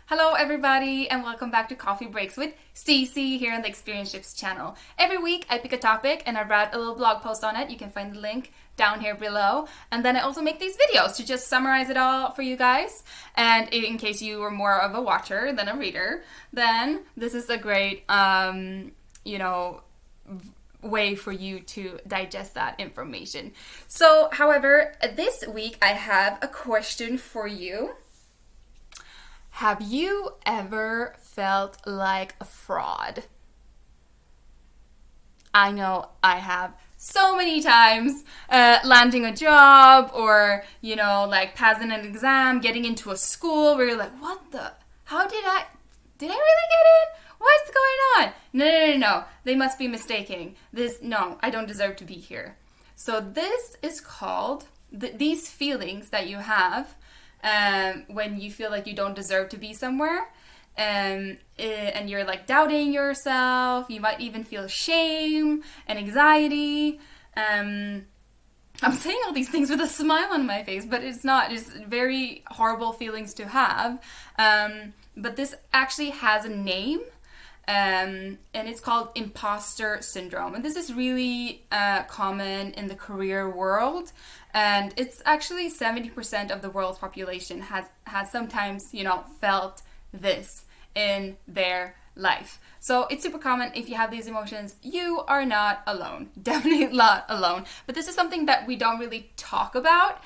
Hello everybody and welcome back to Coffee Breaks with Cece here on the Experience Shifts channel. Every week I pick a topic and I write a little blog post on it. You can find the link down here below. And then I also make these videos to just summarize it all for you guys. And in case you are more of a watcher than a reader, then this is a great, way for you to digest that information. So, however, this week I have a question for you. Have you ever felt like a fraud? I know I have so many times, landing a job or, passing an exam, getting into a school where you're like, did I really get in? What's going on? No. They must be mistaking. I don't deserve to be here. So this is called, these feelings that you have when you feel like you don't deserve to be somewhere, and you're like doubting yourself. You might even feel shame and anxiety. I'm saying all these things with a smile on my face, but it's not. It's very horrible feelings to have. But this actually has a name, and it's called Impostor Syndrome. And this is really common in the career world. And it's actually 70% of the world's population has sometimes, felt this in their life. So it's super common. If you have these emotions, you are not alone. Definitely not alone. But this is something that we don't really talk about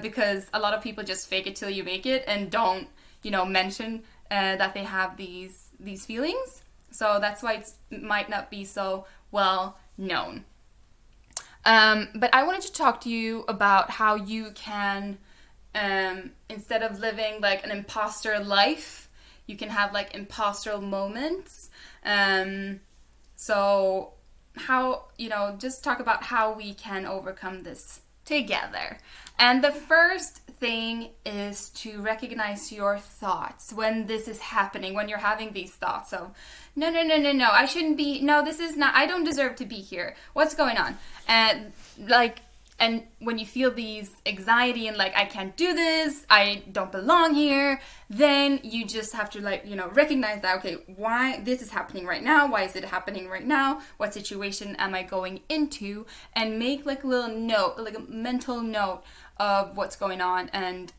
because a lot of people just fake it till you make it and don't, mention that they have these feelings. So that's why it might not be so well known. But I wanted to talk to you about how you can, instead of living like an imposter life, you can have like imposter moments. So how, just talk about how we can overcome this together. And the first thing is to recognize your thoughts when this is happening, when you're having these thoughts of, no, I shouldn't be, no, this is not, I don't deserve to be here. What's going on? And when you feel these anxiety and like, I can't do this, I don't belong here, then you just have to recognize that, okay, why this is happening right now? Why is it happening right now? What situation am I going into? And make like a little note, like a mental note of what's going on and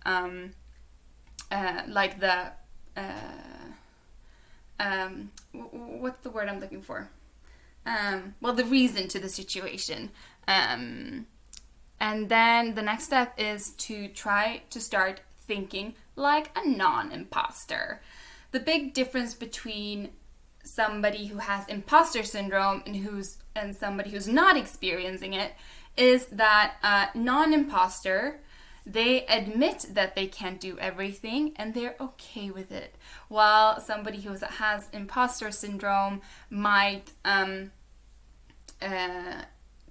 what's the word I'm looking for? The reason to the situation. And then the next step is to try to start thinking like a non-imposter. The big difference between somebody who has imposter syndrome and somebody who's not experiencing it is that non-imposter, they admit that they can't do everything and they're okay with it. While somebody who has imposter syndrome might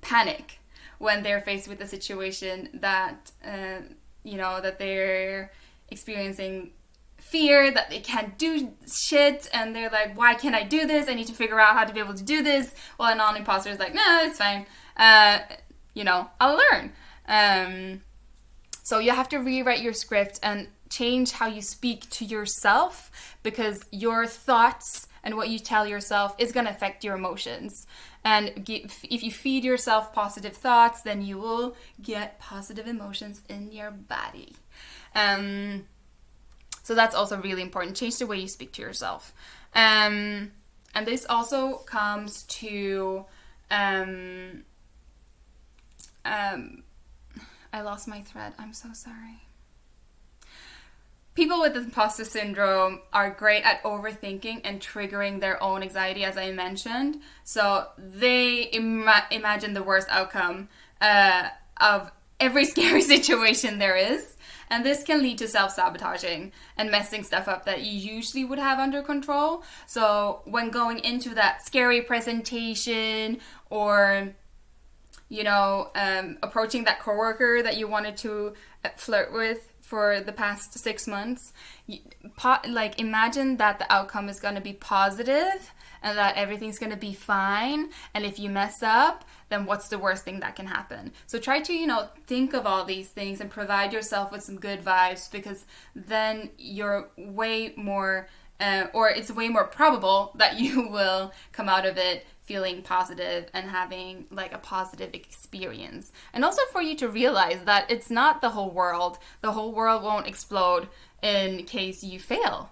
panic when they're faced with a situation that, that they're experiencing fear, that they can't do shit, and they're like, why can't I do this? I need to figure out how to be able to do this. Well, a non-imposter is like, no, it's fine. I'll learn. So you have to rewrite your script and change how you speak to yourself, because your thoughts and what you tell yourself is going to affect your emotions. And if you feed yourself positive thoughts, then you will get positive emotions in your body. So that's also really important. Change the way you speak to yourself. And this also comes to... I lost my thread. I'm so sorry. People with imposter syndrome are great at overthinking and triggering their own anxiety, as I mentioned. So they imagine the worst outcome of every scary situation there is. And this can lead to self-sabotaging and messing stuff up that you usually would have under control. So when going into that scary presentation or approaching that coworker that you wanted to flirt with for the past 6 months, imagine that the outcome is going to be positive and that everything's going to be fine. And if you mess up, then what's the worst thing that can happen? So try to, think of all these things and provide yourself with some good vibes, because then you're way more, or it's way more probable that you will come out of it feeling positive and having like a positive experience. And also for you to realize that it's not the whole world. The whole world won't explode in case you fail.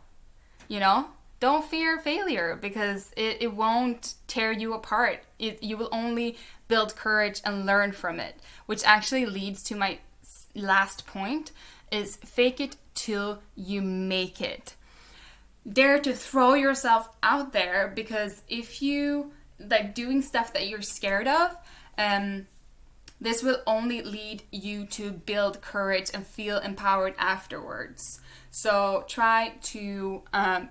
Don't fear failure, because it won't tear you apart. You will only build courage and learn from it, which actually leads to my last point, is fake it till you make it. Dare to throw yourself out there, because if you like doing stuff that you're scared of, this will only lead you to build courage and feel empowered afterwards. So try to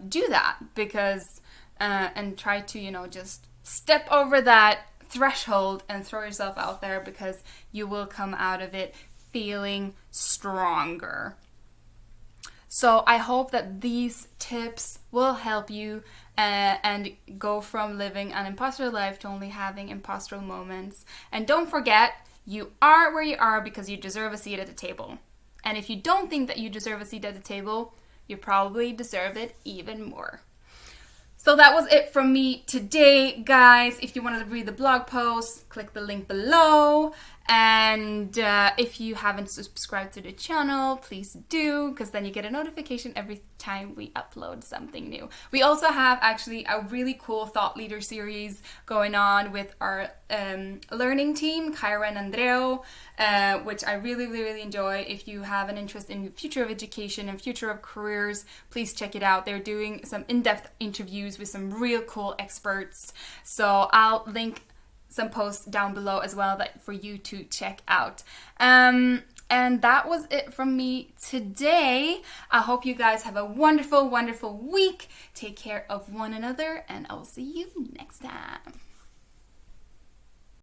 do that, because and try to just step over that threshold and throw yourself out there, because you will come out of it feeling stronger. So I hope that these tips will help you and go from living an imposter life to only having imposter moments. And don't forget, you are where you are because you deserve a seat at the table. And if you don't think that you deserve a seat at the table, you probably deserve it even more. So that was it from me today, guys. If you wanted to read the blog post, click the link below. And if you haven't subscribed to the channel, please do, because then you get a notification every time we upload something new. We also have actually a really cool thought leader series going on with our learning team, Kyra and Andreo, which I really, really enjoy. If you have an interest in the future of education and future of careers, please check it out. They're doing some in-depth interviews with some real cool experts. So I'll link some posts down below as well that for you to check out. And that was it from me today. I hope you guys have a wonderful, wonderful week. Take care of one another, and I'll see you next time.